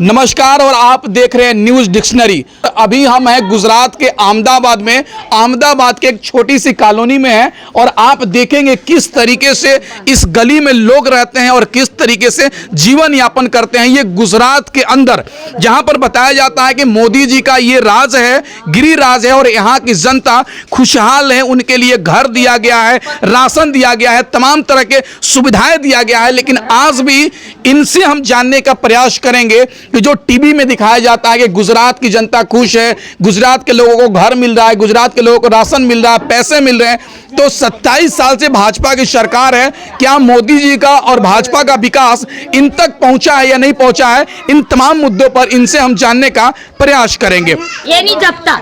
नमस्कार और आप देख रहे हैं न्यूज डिक्शनरी। अभी हम हैं गुजरात के अहमदाबाद में। अहमदाबाद के एक छोटी सी कॉलोनी में है और आप देखेंगे किस तरीके से इस गली में लोग रहते हैं और किस तरीके से जीवन यापन करते हैं। ये गुजरात के अंदर जहां पर बताया जाता है कि मोदी जी का ये राज है, गिरिराज है और यहाँ की जनता खुशहाल है। उनके लिए घर दिया गया है, राशन दिया गया है, तमाम तरह के सुविधाएं दिया गया है। लेकिन आज भी इनसे हम जानने का प्रयास करेंगे कि जो टीवी में दिखाया जाता है कि गुजरात की जनता खुश है, गुजरात के लोगों को घर मिल रहा है, गुजरात के लोगों को राशन मिल रहा है, पैसे मिल रहे हैं, तो 27 साल से भाजपा की सरकार है। क्या मोदी जी का और भाजपा का विकास इन तक पहुंचा है या नहीं पहुंचा है? इन तमाम मुद्दों पर इनसे हम जानने का प्रयास करेंगे। ये नहीं जपता।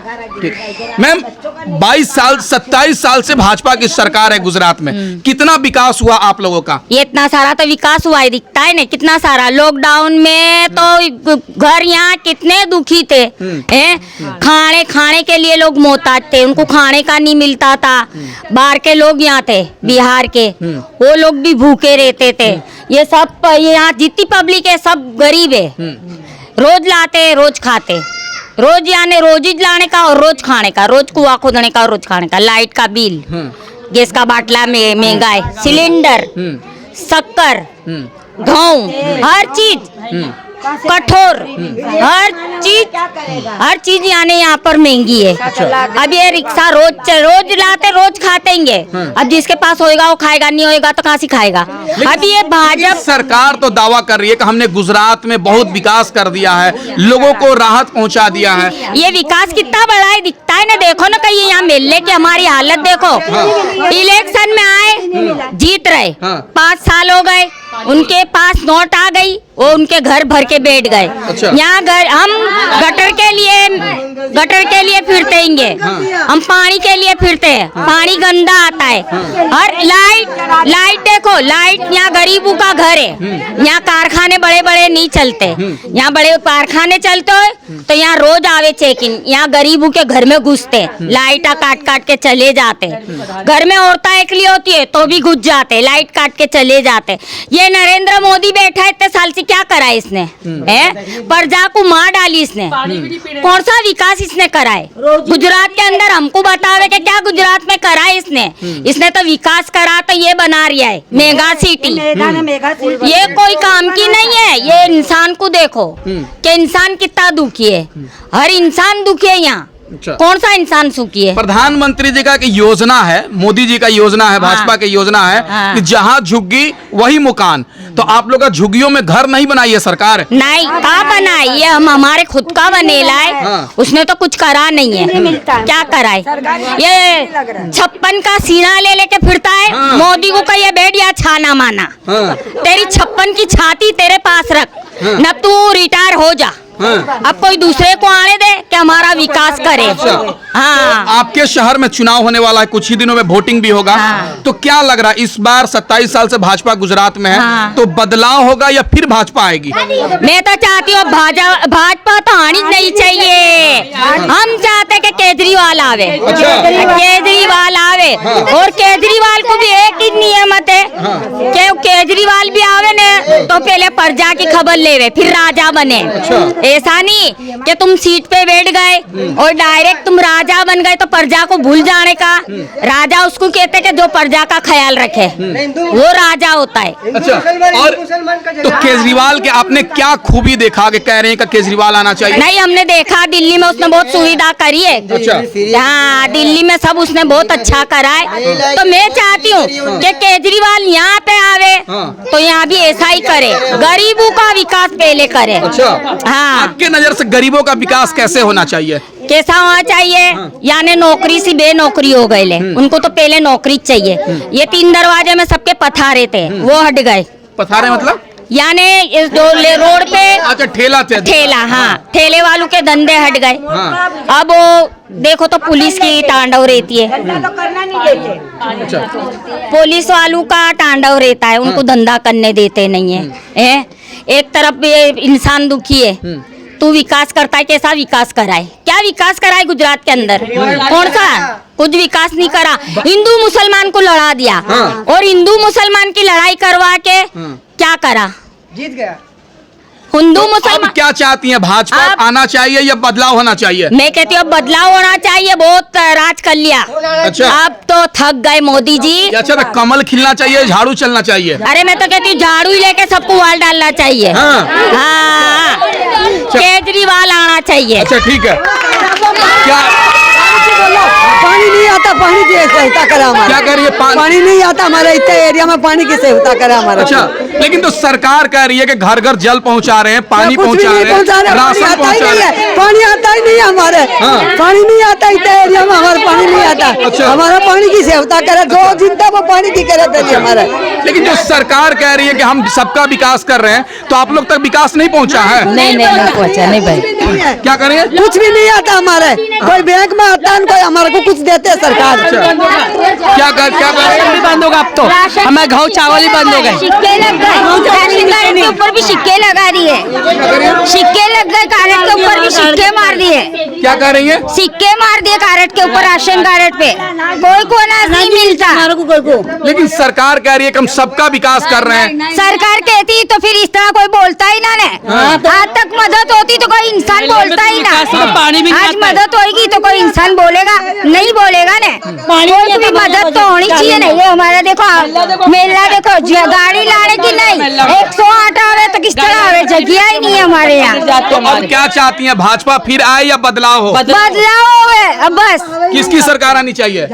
मैम, 27 साल से भाजपा की सरकार है गुजरात में, कितना विकास हुआ आप लोगों का? ये इतना सारा तो विकास हुआ है, दिखता है ना कितना सारा। लॉकडाउन में तो घर यहाँ कितने दुखी थे, खाने के लिए लोग मोहताज थे, उनको खाने का नहीं मिलता था। बाहर के लोग यहाँ थे, बिहार के, वो लोग भी भूखे रहते थे। ये सब यहाँ जितनी पब्लिक है सब गरीब है। रोज लाते रोज खाते, रोज यानी रोज ही लाने का और रोज खाने का, रोज कुआ खोदने का और रोज खाने का। लाइट का बिल, गैस का बाटला में महंगा है, सिलेंडर, शक्कर, गेहूं, हर चीज, कठोर, हर चीज यानी यहाँ पर महंगी है। अब ये रिक्शा रोज लाते रोज खातेंगे। अब जिसके पास होएगा वो खाएगा, नहीं होएगा तो कहाँ से खाएगा। अब ये भाजपा सरकार तो दावा कर रही है कि हमने गुजरात में बहुत विकास कर दिया है, लोगों को राहत पहुंचा दिया है। ये विकास कितना बड़ा है दिखता है ना। देखो ना कहीं यहाँ मिलने की हमारी हालत देखो। इलेक्शन में आए, जीत रहे, 5 साल हो गए, उनके पास नोट आ गई, वो उनके घर भर के बैठ गए। यहाँ हम गटर के लिए फिरते हैं, हम पानी के लिए फिरते हैं, पानी गंदा आता है। और लाइट देखो, लाइट यहाँ गरीबों का घर है। यहाँ कारखाने बड़े बड़े नहीं चलते, यहाँ बड़े कारखाने चलते हो तो यहाँ रोज आवे चेकिंग। यहाँ गरीबों के घर में घुसते, लाइट काट काट के चले जाते। घर में औरतें एकली होती है तो भी घुस जाते, लाइट काट के चले जाते। ये नरेंद्र मोदी बैठा है इतने साल से, क्या करा है इसने? प्रजा को मार डाली इसने। कौन सा विकास इसने करा है गुजरात के अंदर? हमको बतावे कि क्या गुजरात में करा है इसने? इसने तो विकास करा तो ये बना रहा है मेगा सिटी। ये कोई काम की नहीं है। ये इंसान को देखो कि इंसान कितना दुखी है। हर इंसान दुखी है यहाँ। कौन सा इंसान सुखी है? प्रधानमंत्री जी का एक योजना है, मोदी जी का योजना है, भाजपा की योजना है कि जहाँ झुग्गी वही मकान। तो आप लोग का झुग्गियों में घर नहीं बनाई है सरकार? नहीं, कहाँ बनाई है? हम हमारे खुद का बनेला है। उसने तो कुछ करा नहीं है। क्या करा है? ये 56 का सीना ले लेके फिरता है। मोदी को कहिए बैठ या छाना माना, तेरी 56 की छाती तेरे पास रख, न तू रिटायर हो जा। अब कोई दूसरे को आने दे कि हमारा विकास करे। हाँ, आपके शहर में चुनाव होने वाला है, कुछ ही दिनों में वोटिंग भी होगा। तो क्या लग रहा है इस बार 27 साल से भाजपा गुजरात में है, तो बदलाव होगा या फिर भाजपा आएगी? मैं तो चाहती हूँ भाजपा तो आनी नहीं चाहिए। हम चाहते कि केजरीवाल आवे। केजरीवाल आवे और केजरीवाल को भी एक ही नियमत है कि केजरीवाल भी आवे न तो पहले प्रजा की खबर लेवे फिर राजा बने। ऐसा नहीं कि तुम सीट पे बैठ गए और डायरेक्ट तुम राजा बन गए तो प्रजा को भूल जाने का। राजा उसको कहते कि जो प्रजा का ख्याल रखे, वो राजा होता है। अच्छा, और तो केजरीवाल के आपने क्या खूबी देखा कि कह रहे हैं कि केजरीवाल आना चाहिए? नहीं, हमने देखा दिल्ली में उसने बहुत सुविधा करी है। हाँ, दिल्ली में सब उसने बहुत अच्छा करा है। तो मैं चाहती हूँ कि केजरीवाल यहाँ पे आवे तो यहाँ भी ऐसा ही करे, गरीबों का विकास पहले करे। हाँ, आपके नजर से गरीबों का विकास कैसे होना चाहिए? कैसा होना चाहिए? यानी नौकरी से बेनौकरी हो गए ले, उनको तो पहले नौकरी चाहिए। ये 3 दरवाजे में सबके पथारे थे, वो हट गए। पथारे मतलब? यानी रोड पे अच्छा, ठेला। हाँ, ठेले वालों के धंधे हट गए। अब वो देखो तो पुलिस की तांडव रहती है। पुलिस वालों का तांडव रहता है, उनको धंधा करने देते नहीं है। एक तरफ ये इंसान दुखी है, तू विकास करता है, कैसा विकास कराए? क्या विकास कराए गुजरात के अंदर? कौन सा? कुछ विकास नहीं करा। हिंदू मुसलमान को लड़ा दिया और हिंदू मुसलमान की लड़ाई करवा के क्या करा? जीत गया। हिंदू अब मुसलमान। क्या चाहती हैं, भाजपा अब- आना चाहिए या बदलाव होना चाहिए? मैं कहती हूँ बदलाव होना चाहिए, बहुत राज कर लिया। अच्छा। अब तो थक गए मोदी जी। अच्छा, तो कमल खिलना चाहिए, झाड़ू चलना चाहिए? अरे मैं तो कहती हूँ झाड़ू ही लेके सबको वाल डालना चाहिए। हाँ। हाँ। केजरीवाल आना चाहिए। अच्छा ठीक है। क्या पानी नहीं आता, पानी की सहायता करा हमारा। क्या कह रही है? पानी नहीं आता हमारे इतने एरिया में, पानी की सहायता करा हमारा। अच्छा, लेकिन तो सरकार कह रही है कि घर घर जल पहुंचा रहे हैं, पानी कुछ भी पहुंचा नहीं रहे हैं, पहुंचा रहे, पानी राशन आता ही पहुंचा नहीं रहे हैं। है, पानी आता ही नहीं है हमारे। हाँ। पानी नहीं आता इतने एरिया में, हमारा पानी नहीं आता। अच्छा। हमारा पानी की सहायता करे, जो जिंदा वो पानी की करे पहले हमारा। लेकिन जो सरकार कह रही है कि हम सबका विकास कर रहे हैं, तो आप लोग तक विकास नहीं पहुंचा है? नहीं पहुंचा, नहीं भाई। क्या करेंगे? कुछ भी नहीं आता हमारे, कोई बैंक में आता है, कोई हमारे को कुछ देते हैं सरकार। क्या कर बंद होगा अब तो, हमारे घाव चावल ही बंद हो गए। सिक्के लग गए, राशन कार्ड के ऊपर भी सिक्के लगा दिए। सिक्के लग गए, कार्ड के ऊपर भी सिक्के मार दिए। क्या कह रही है? सिक्के मार दिए कार्ड के ऊपर, राशन कार्ड पे कोई को अनाज नहीं मिलता। लेकिन सरकार कह रही है कि हम सबका विकास कर रहे हैं। सरकार कहती तो फिर इस तरह कोई बोलता ही ना ने। आज तक मदद होती तो कोई इंसान बोलता ही ना। विकास में पानी भी नहीं आज आता है। मदद होगी तो कोई इंसान बोलेगा, नहीं बोलेगा ने। कोई भी मदद तो होनी चाहिए। नहीं हमारा देखो मेला, देखो गाड़ी लाने की नहीं, 108 आवे तो किस तरह आवे, जगह ही नहीं है हमारे यहाँ। तो अब क्या चाहती हैं, भाजपा फिर आए या बदलाव हो? बदलाव होवे अब बस, किसकी सरकार आनी चाहिए?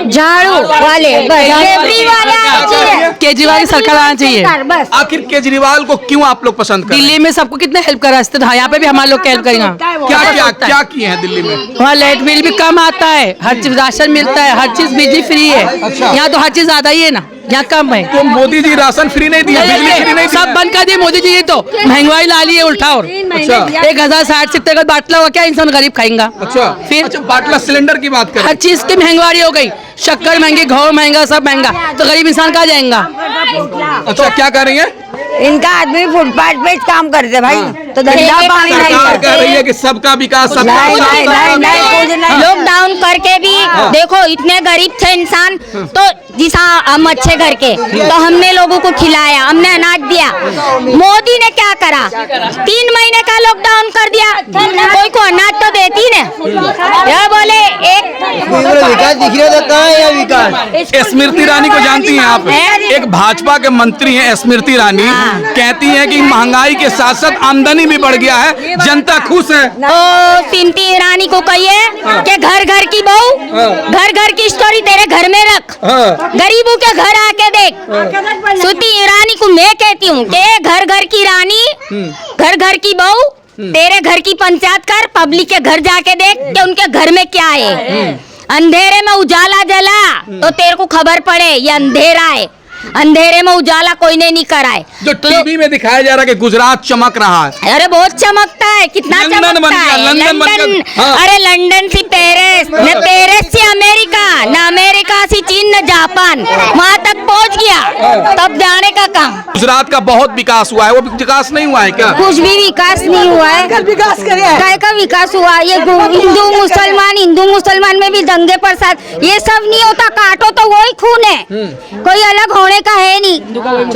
झाड़ू वाले बस, केजरीवाल आना चाहिए। केजरीवाल की सरकार आना चाहिए। बस आखिर केजरीवाल को क्यों आप लोग पसंद कर रहे हैं? दिल्ली में सबको कितने हेल्प कर रहे हैं, यहाँ पे भी हमारे लोग हेल्प करेंगे। क्या क्या क्या किए हैं दिल्ली में? वहाँ लाइट बिल भी कम आता है, हर चीज राशन मिलता है, हर चीज बिजली फ्री है। अच्छा। यहाँ तो हर चीज ज्यादा ही है ना, यहाँ कम है। तो मोदी जी राशन फ्री नहीं दिया, बिजली फ्री नहीं सब दिया? बंद कर दिए मोदी जी, ये तो महंगाई ला ली है उल्टा। और अच्छा 1060 70 का बाटला हुआ, क्या इंसान गरीब खाएगा? अच्छा फिर अच्छा, बाटला सिलेंडर की बात करें। हर चीज की महंगाई हो गई, शक्कर महंगी, घाव महंगा, सब महंगा, तो गरीब इंसान कहाँ जाएगा? अच्छा क्या कर रही है? इनका आदमी फुटपाथ पे काम करते भाई, तो धंधा पानी नहीं सरकार करते। कह रही है कि सबका विकास, सबका नहीं, विकास, नहीं, सबका नहीं, नहीं, विकास। कुछ नहीं। लॉकडाउन करके भी देखो इतने गरीब थे इंसान, तो जिसा हम अच्छे घर के, तो हमने लोगों को खिलाया, हमने अनाज दिया। मोदी ने क्या करा, 3 महीने का लॉकडाउन कर दिया, कोई को अनाज तो देती ने। यह बोले एक विकास दिख रहा था, कहाँ है विकास? स्मृति ईरानी को जानती हैं आप? एक भाजपा के मंत्री हैं स्मृति ईरानी, कहती हैं कि महंगाई के साथ साथ आमदनी भी बढ़ गया है, जनता खुश है। ओ स्मृति ईरानी को कहिए कि घर घर की बहू, घर घर की स्टोरी तेरे घर में रख, गरीबों के घर आके देख। स्मृति ईरानी को मैं कहती हूँ कि घर घर की रानी, घर घर की बहू, तेरे घर की पंचायत कर, पब्लिक के घर जाके देख कि उनके घर में क्या है। अंधेरे में उजाला जला तो तेरे को खबर पड़े ये अंधेरा है, अंधेरे में उजाला कोई ने नहीं कराए। जो टीवी में दिखाया जा रहा है कि गुजरात चमक रहा है, अरे बहुत चमकता है, कितना लंदन चमकता बन गया, है। लंदन बन गया। लंदन, हाँ। अरे लंदन से पेरिस, न पेरिस से अमेरिका, न अमेरिका से चीन, न जापान, वहाँ तक पहुँच गया, तब जाने का काम। गुजरात का बहुत विकास हुआ है, वो विकास नहीं हुआ है क्या? कुछ भी विकास नहीं हुआ है। विकास करे काय का विकास हुआ? ये हिंदू मुसलमान में भी दंगे प्रसाद, ये सब नहीं होता। काटो तो वही खून है, कोई अलग होने का है नहीं।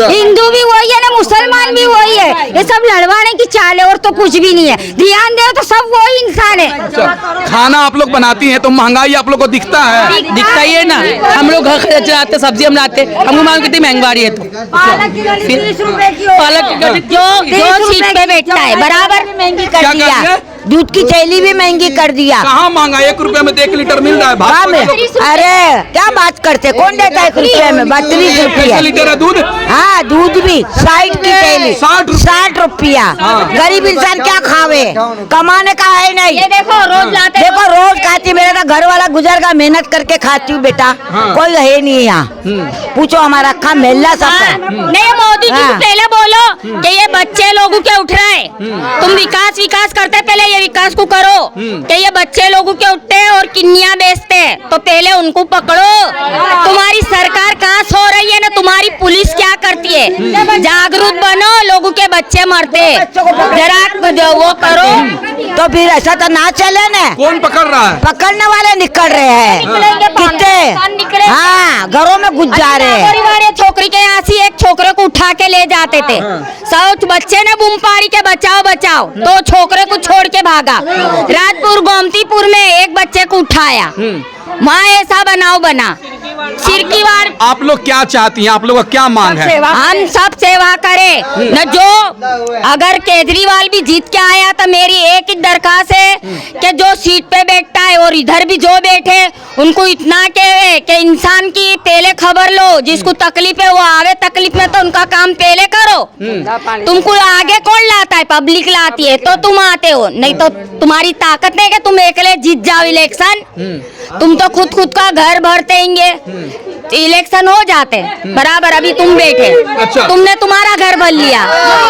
हिंदू भी वही है ना, मुसलमान भी वही है, ये सब लड़वाने की चाल है और तो कुछ भी नहीं है। ध्यान दे तो सब वही इंसान है। अच्छा, खाना आप लोग बनाती हैं तो महंगाई आप लोग को दिखता है? दिखता ही है ना, हम लोग घर खरीद लाते, सब्जी हम लाते, हमको मालूम कितनी महंगाई है। तो पालक की गली 30 रुपए की पालक की गली जो सीट पे बैठता है बराबर महंगी क्या कर कर दिया? दिया, दूध की थैली भी महंगी कर दिया। कहाँ महंगा? 1 रुपए में 1 लीटर मिल रहा है। हाँ, भाजपा के लोग- अरे क्या बात करते, कौन देता है 1 रुपए में? 32 रुपया। कैसे लीटर है दूध? हाँ, दूध भी 60 की थैली, 60 रुपया। गरीब इंसान क्या खावे, कमाने का है नहीं। ये देखो रोज लाते, देखो रोज खाती, मेरा तो घर वाला गुजर का, मेहनत करके खाती हूँ बेटा। कोई है नहीं यहाँ, पूछो हमारा अक्खा मेला सब है। नहीं मोदी जी हाँ। को पहले बोलो कि ये बच्चे लोगों के उठ रहे हैं, तुम विकास करते, पहले ये विकास को करो। कि ये बच्चे लोगों के उठते हैं और किन्नियां बेचते हैं, तो पहले उनको पकड़ो। तुम्हारी सरकार कहाँ सो रही है ना, तुम्हारी पुलिस क्या करती है? जागरूक बनो, लोगों के बच्चे मरते, जरा वो करो। तो फिर ऐसा तो ना चले ना। कौन पकड़ रहा है? पकड़ने वाले निकल रहे हैं कितने, हाँ घरों में घुस जा रहे हैं। परिवार छोकरी के यहाँ से एक छोकरे को उठा के ले जाते थे, सब बच्चे ने बूम पाड़ी के बचाओ बचाओ, तो छोकरे को छोड़ के भागा। राजपुर गोमतीपुर में एक बच्चे को उठाया, वहाँ ऐसा बनाव बना। सिरकीवार आप लोग क्या चाहती हैं? आप लोगों का क्या मांग है? हम सब सेवा करें न। जो अगर केजरीवाल भी जीत के आया तो मेरी एक ही दरखास्त है कि जो सीट पे बैठता है और इधर भी जो बैठे उनको इतना के इंसान की पहले खबर लो, जिसको तकलीफ है वो आवे तकलीफ में तो उनका काम पहले करो। तुमको आगे कौन लाता है? पब्लिक लाती है तो तुम आते हो, नहीं तो तुम्हारी ताकत नहीं कि तुम अकेले जीत जाओ इलेक्शन। तुम तो खुद का घर भरते होंगे, इलेक्शन हो जाते बराबर। अभी तुम बैठे, अच्छा। तुमने तुम्हारा घर भर लिया,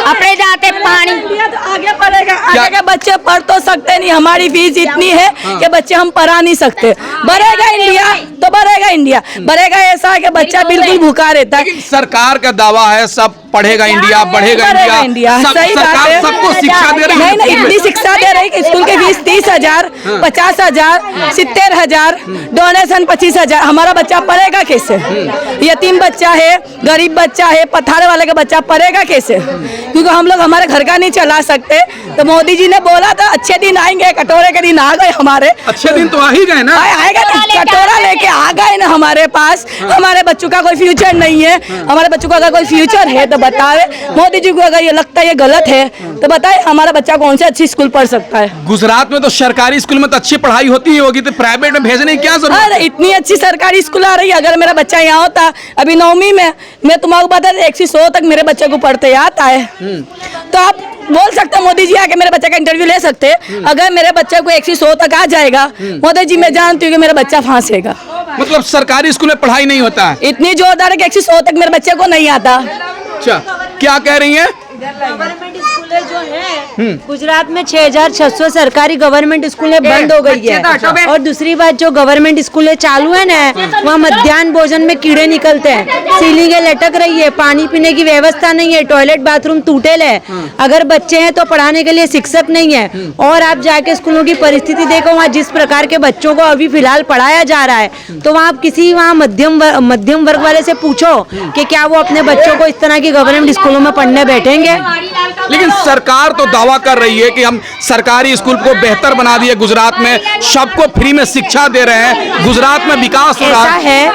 अपने जाते पानी तो आगे पढ़ेगा, आगे के बच्चे पढ़ तो सकते नहीं, हमारी फीस इतनी है कि बच्चे हम पढ़ा नहीं सकते। बढ़ेगा इंडिया तो बढ़ेगा इंडिया, बढ़ेगा ऐसा है कि बच्चा बिल्कुल भूखा रहता है। लेकिन सरकार का दावा है सब पढ़ेगा इंडिया, बढ़ेगा इंडिया। सही बात सरकार है। सबको शिक्षा दे रही है। नहीं, इतनी शिक्षा दे रही कि स्कूल की फीस 30,000, 50,000, 70,000, डोनेशन 25,000। हमारा बच्चा पढ़ेगा कैसे? यतीम बच्चा है, गरीब बच्चा है, पथारे वाले का बच्चा पढ़ेगा कैसे? क्योंकि हम लोग हमारे घर का नहीं चला सकते। तो मोदी जी ने बोला था अच्छे दिन आएंगे, कटोरे के दिन आ गए हमारे। अच्छे दिन तो आ ही गए ना। आएगा ना, कटोरा लेके आ गए ना हमारे पास। हमारे बच्चों का कोई फ्यूचर नहीं है। हमारे बच्चों का अगर कोई फ्यूचर है तो बतावे। मोदी जी को अगर ये लगता है ये गलत है तो बताए हमारा बच्चा कौन से अच्छी स्कूल पढ़ सकता है। गुजरात में तो सरकारी स्कूल में तो अच्छी पढ़ाई होती होगी, तो प्राइवेट में भेजने की क्या जरूरत है? अरे इतनी अच्छी सरकारी स्कूल आ रही है। अगर मेरा बच्चा यहाँ होता अभी 9वीं में, मैं तुम्हारा बता 100 तक मेरे बच्चे को पढ़ते आता है। तो आप बोल सकते हैं मोदी जी आके मेरे बच्चे का इंटरव्यू ले सकते। अगर मेरे बच्चे को 100 तक आ जाएगा, मोदी जी मैं जानती हूँ कि मेरा बच्चा फांसेगा। मतलब सरकारी स्कूल में पढ़ाई नहीं होता है? इतनी जोरदार है कि 100 तक मेरे बच्चे को नहीं आता। अच्छा, क्या कह रही हैं? गवर्नमेंट स्कूलें जो है गुजरात में 6,600 सरकारी गवर्नमेंट स्कूलें बंद हो गई है। और दूसरी बात, जो गवर्नमेंट स्कूलें चालू है ना, वहाँ मध्याह्न भोजन में कीड़े निकलते हैं, सीलिंगें लटक रही है, पानी पीने की व्यवस्था नहीं है, टॉयलेट बाथरूम टूटेल है। अगर बच्चे हैं तो पढ़ाने के लिए शिक्षक नहीं है। और आप जाके स्कूलों की परिस्थिति देखो, वहाँ जिस प्रकार के बच्चों को अभी फिलहाल पढ़ाया जा रहा है, तो वहाँ आप किसी वहाँ मध्यम वर्ग वाले से पूछो कि क्या वो अपने बच्चों को इस तरह की गवर्नमेंट स्कूलों में पढ़ने बैठेंगे? लेकिन सरकार तो दावा कर रही है कि हम सरकारी स्कूल को बेहतर बना दिए, गुजरात में सबको फ्री में शिक्षा दे रहे हैं, गुजरात में विकास हो रहा ऐसा है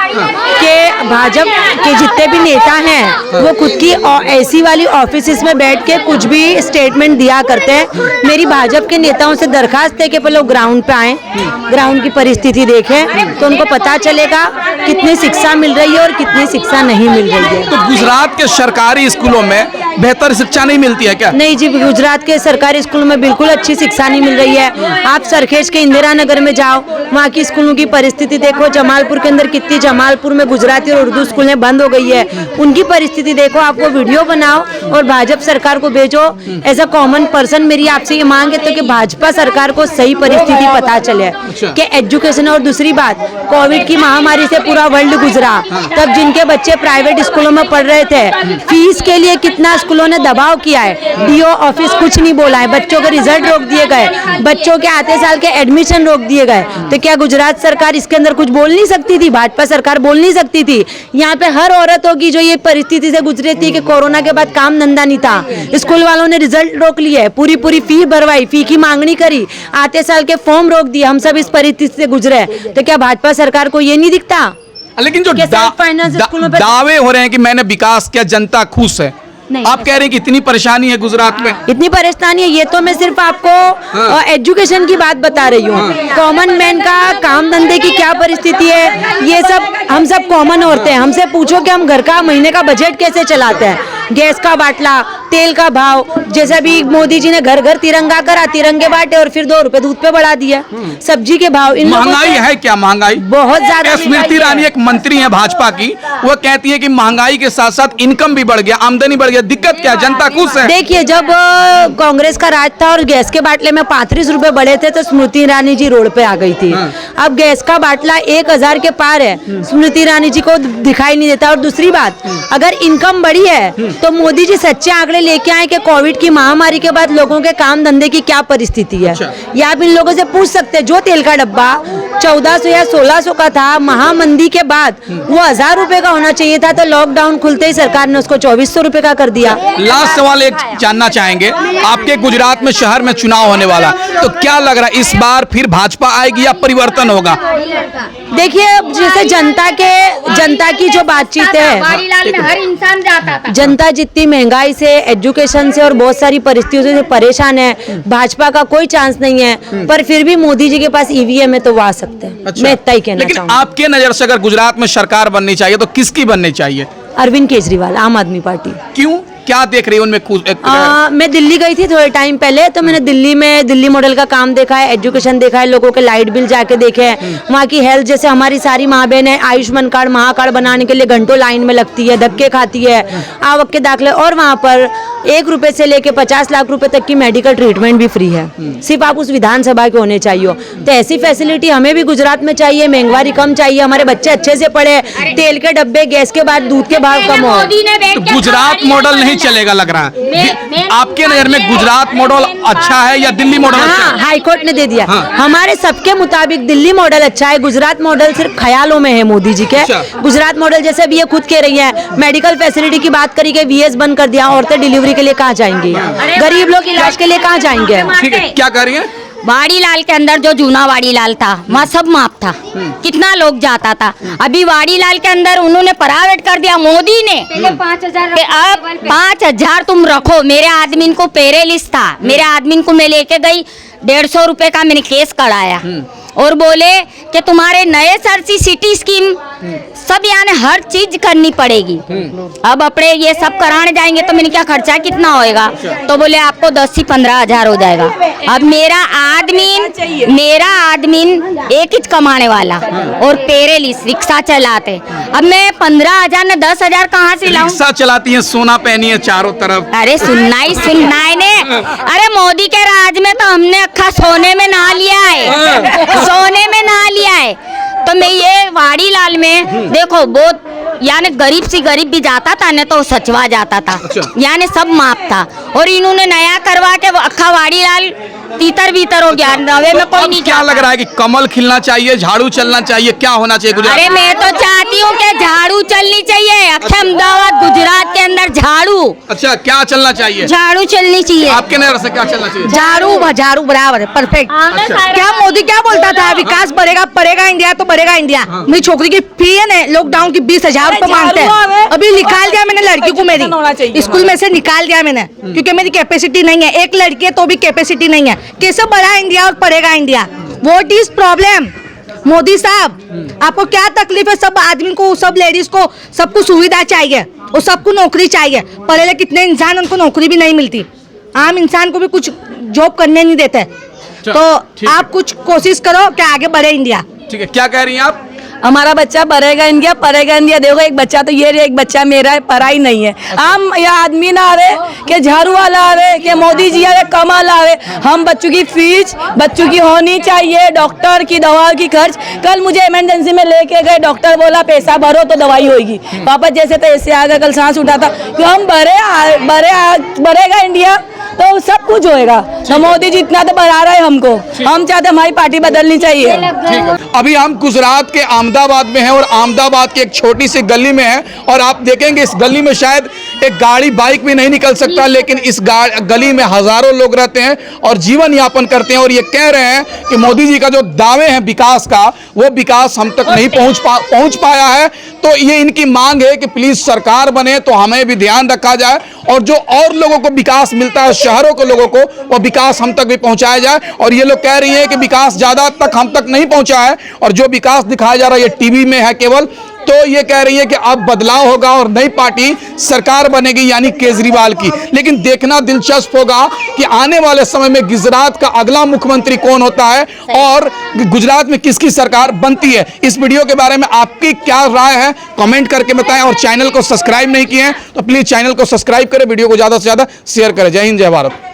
कि भाजपा के जितने भी नेता हैं वो खुद की ऐसी वाली ऑफिस में बैठ के कुछ भी स्टेटमेंट दिया करते हैं। मेरी भाजपा के नेताओं से दरखास्त है कि पहले ग्राउंड पे आए, ग्राउंड की परिस्थिति देखें तो उनको पता चलेगा कितनी शिक्षा मिल रही है और कितनी शिक्षा नहीं मिल रही है। तो गुजरात के सरकारी स्कूलों में बेहतर शिक्षा नहीं मिलती है क्या? नहीं जी, गुजरात के सरकारी स्कूलों में बिल्कुल अच्छी शिक्षा नहीं मिल रही है। आप सरखेज के इंदिरा नगर में जाओ, वहाँ की स्कूलों की परिस्थिति देखो। जमालपुर के अंदर कितनी, जमालपुर में गुजराती और उर्दू स्कूलें बंद हो गई है, उनकी परिस्थिति देखो। आपको वीडियो बनाओ और भाजपा सरकार को भेजो। एज अ कॉमन पर्सन मेरी आपसे ये मांग है तो कि भाजपा सरकार को सही परिस्थिति पता चले कि एजुकेशन। और दूसरी बात, कोविड की महामारी से पूरा वर्ल्ड गुजरा, तब जिनके बच्चे प्राइवेट स्कूलों में पढ़ रहे थे, फीस के लिए कितना स्कूलों ने दबाव किया है। डीओ ऑफिस कुछ नहीं बोला है, बच्चों के रिजल्ट रोक दिए गए, बच्चों के आते साल के एडमिशन रोक दिए गए। तो क्या गुजरात सरकार इसके अंदर कुछ बोल नहीं सकती थी? भाजपा सरकार बोल नहीं सकती थी? यहाँ पे हर औरत होगी जो ये परिस्थिति से गुजरी थी कि कोरोना के बाद काम धंधा नहीं था, स्कूल वालों ने रिजल्ट रोक लिए, पूरी फी भरवाई, फी की मांगनी करी, आते साल के फॉर्म रोक दिए, हम सब इस परिस्थिति से गुजरे। तो क्या भाजपा सरकार को ये नहीं दिखता? लेकिन जो फाइनेंस स्कूलों पे दावे हो रहे हैं कि मैंने विकास किया, जनता खुश है, आप कह रहे हैं कि इतनी परेशानी है गुजरात में? इतनी परेशानी है, ये तो मैं सिर्फ आपको एजुकेशन की बात बता रही हूँ। कॉमन मैन का काम धंधे की क्या परिस्थिति है, ये सब हम सब कॉमन औरतें हैं। हमसे पूछो कि हम घर का महीने का बजट कैसे चलाते हैं। गैस का बाटला, तेल का भाव, जैसे अभी मोदी जी ने घर घर तिरंगा करा, तिरंगे बांटे और फिर 2 रुपए दूध पे बढ़ा दिया। सब्जी के भाव, इन महंगाई है क्या? महंगाई बहुत ज्यादा। स्मृति ईरानी एक मंत्री है भाजपा की, वो कहती है कि महंगाई के साथ साथ इनकम भी बढ़ गया, आमदनी बढ़ गया, दिक्कत क्या? जनता खुश है? देखिए, जब कांग्रेस का राज था और गैस के बाटले में 35 रुपए बढ़े थे तो स्मृति ईरानी जी रोड पे आ गई थी। अब गैस का बाटला 1000 के पार है, स्मृति ईरानी जी को दिखाई नहीं देता। और दूसरी बात, अगर इनकम बढ़ी है तो मोदी जी सच्चे आंकड़े लेके आए कि कोविड की महामारी के बाद लोगों के काम धंधे की क्या परिस्थिति है। ये आप इन लोगों से पूछ सकते हैं। जो तेल का डब्बा 1400 या 1600 का था महामंदी के बाद, वो 1000 रुपए का होना चाहिए था, तो लॉकडाउन खुलते ही सरकार ने उसको 2400 रुपए का कर दिया। लास्ट सवाल एक जानना चाहेंगे, आपके गुजरात में शहर में चुनाव होने वाला, तो क्या लग रहा है इस बार फिर भाजपा आएगी या परिवर्तन होगा? देखिए, जैसे जनता की जो बातचीत है, वाड़ीलाल में हर इंसान जाता था। जनता जितनी महंगाई से, एजुकेशन से और बहुत सारी परिस्थितियों से परेशान है, भाजपा का कोई चांस नहीं है, पर फिर भी मोदी जी के पास ईवीएम है तो वो आ सकते हैं। अच्छा। मैं इतना ही कहना लेकिन चाहूंगी। आपके नजर से अगर गुजरात में सरकार बननी चाहिए तो किसकी बननी चाहिए? अरविंद केजरीवाल, आम आदमी पार्टी। क्यों, क्या देख रही है उनमें? मैं दिल्ली गई थी थोड़े टाइम पहले, तो मैंने दिल्ली मॉडल का काम देखा है, एजुकेशन देखा है, लोगों के लाइट बिल जाके देखे हैं, वहाँ की हेल्थ, जैसे हमारी सारी माँ बहन है आयुष्मान कार्ड महाकार्ड बनाने के लिए घंटों लाइन में लगती है, धक्के खाती है, आवक के दाखिले, और वहाँ पर 1 रुपए से लेके 50 लाख रुपए तक की मेडिकल ट्रीटमेंट भी फ्री है, सिर्फ आप उस विधानसभा के होने चाहिए। तो ऐसी फैसिलिटी हमें भी गुजरात में चाहिए, महंगाई कम चाहिए, हमारे बच्चे अच्छे से पढ़े, तेल के डब्बे, गैस के बाद दूध के भाव कम हो। तो गुजरात मॉडल नहीं चलेगा लग रहा है। आपके नजर में गुजरात मॉडल अच्छा है या दिल्ली मॉडल अच्छा है? हाई कोर्ट ने दे दिया। हमारे सबके मुताबिक दिल्ली मॉडल अच्छा है, गुजरात मॉडल सिर्फ ख्यालों में है मोदी जी के। गुजरात मॉडल जैसे अभी ये खुद कह रही है, मेडिकल फैसिलिटी की बात करी कि वीएस बंद कर दिया, औरतें डिलीवरी के लिए कहाँ जाएंगी, गरीब लोग इलाज के लिए कहाँ जाएंगे? ठीक है, क्या कह रही है? वाड़ीलाल के अंदर जो जूना वाड़ीलाल था वहाँ सब माफ था, कितना लोग जाता था। अभी वाड़ीलाल के अंदर उन्होंने प्राइवेट कर दिया मोदी ने। 5,000 अब 5,000 तुम रखो। मेरे आदमी को पेरेलिस था, मेरे आदमी को मैं लेके गई, 150 रुपए का मैंने केस कराया और बोले कि तुम्हारे नए सरसी सिटी स्कीम सब यानी हर चीज करनी पड़ेगी। अब अपने ये सब कराने जाएंगे तो मैंने क्या खर्चा कितना होएगा, तो बोले आपको 10 से 15,000 हो जाएगा। अब मेरा आदमी एक ही कमाने वाला और पेरेलिस रिक्शा चलाते, अब मैं 15,000 न 10,000 कहाँ से लाऊं? रिक्शा चलाती है, सोना पहनी है चारों तरफ। अरे सुनना ही ने, अरे मोदी के राज में तो हमने अक्खा सोने में नहा लिया है, सोने में नहा लिया है। तो मैं ये वाड़ीलाल में देखो बहुत यानी गरीब से गरीब भी जाता था न तो सचवा जाता था। अच्छा। यानी सब माफ था और इन्होंने नया करवा के वो अक्खा वाड़ीलाल तीतर बीतर हो गया, नवे में कोई नहीं। क्या लग रहा है कि कमल खिलना चाहिए, झाड़ू चलना चाहिए, क्या होना चाहिए गुजरात? अरे मैं तो चाहती हूँ कि झाड़ू चलनी चाहिए, अक्खे अहमदाबाद गुजरात के अंदर झाड़ू। अच्छा, क्या चलना चाहिए? झाड़ू चलनी चाहिए। आपके नजर से क्या चलना चाहिए? झाड़ू बराबर है, परफेक्ट। क्या मोदी क्या बोलता था, विकास बढ़ेगा इंडिया तो बढ़ेगा इंडिया। मेरी छोकरी की फी है ना लॉकडाउन की 20,000 रुपए मांगते हैं, अभी निकाल दिया मैंने लड़की को, मेरी स्कूल में से निकाल दिया मैंने, क्योंकि मेरी कैपेसिटी नहीं है, एक लड़की है तो भी कैपेसिटी नहीं है। कैसे बढ़ा इंडिया और पढ़ेगा India? What is problem? Modi साहब आपको क्या तकलीफ है? सब आदमी को, सब लेडीज को, सबको सुविधा चाहिए और सबको नौकरी चाहिए। पढ़े लिखे कितने इंसान उनको नौकरी भी नहीं मिलती, आम इंसान को भी कुछ जॉब करने नहीं देते। तो आप कुछ कोशिश करो कि आगे बढ़े इंडिया। ठीक है, क्या कह रही हैं आप? हमारा बच्चा बढ़ेगा इंडिया, पढ़ेगा इंडिया। देखो एक बच्चा तो ये एक बच्चा मेरा है, पढ़ाई नहीं है। हम ये आदमी ना आ रहे कि झाड़ू वाला आ रहे कि मोदी जी आ रहे, कमल आ रहे। हम बच्चों की फीस बच्चों की होनी चाहिए, डॉक्टर की दवा की खर्च। कल मुझे इमरजेंसी में लेके गए, डॉक्टर बोला पैसा भरो तो दवाई होगी, वापस जैसे तो ऐसे आ गया, कल सांस उठा था। क्यों हम बढ़ेगा इंडिया तो सब कुछ होएगा। तो मोदी जी इतना तो बढ़ा रहे हमको, हम चाहते हमारी पार्टी बदलनी चाहिए। अभी हम गुजरात के अहमदाबाद में हैं और अहमदाबाद की एक छोटी सी गली में हैं और आप देखेंगे इस गली में शायद एक गाड़ी बाइक भी नहीं निकल सकता, लेकिन इस गली में हजारों लोग रहते हैं और जीवन यापन करते हैं और ये कह रहे हैं कि मोदी जी का जो दावे हैं विकास का, वो विकास हम तक नहीं पहुंच पाया है। तो ये इनकी मांग है कि प्लीज सरकार बने तो हमें भी ध्यान रखा जाए और जो और लोगों को विकास मिलता है, शहरों के लोगों को, वो विकास हम तक भी पहुंचाया जाए। और ये लोग कह रही हैं कि विकास ज्यादा तक हम तक नहीं पहुंचा है और जो विकास दिखाया जा रहा है ये टीवी में है केवल। तो ये कह रही है कि अब बदलाव होगा और नई पार्टी सरकार बनेगी, यानी केजरीवाल की। लेकिन देखना दिलचस्प होगा कि आने वाले समय में गुजरात का अगला मुख्यमंत्री कौन होता है और गुजरात में किसकी सरकार बनती है। इस वीडियो के बारे में आपकी क्या राय है कमेंट करके बताएं और चैनल को सब्सक्राइब नहीं किए हैं तो प्लीज चैनल को सब्सक्राइब करें, वीडियो को ज्यादा से ज्यादा शेयर करें। जय हिंद, जय भारत।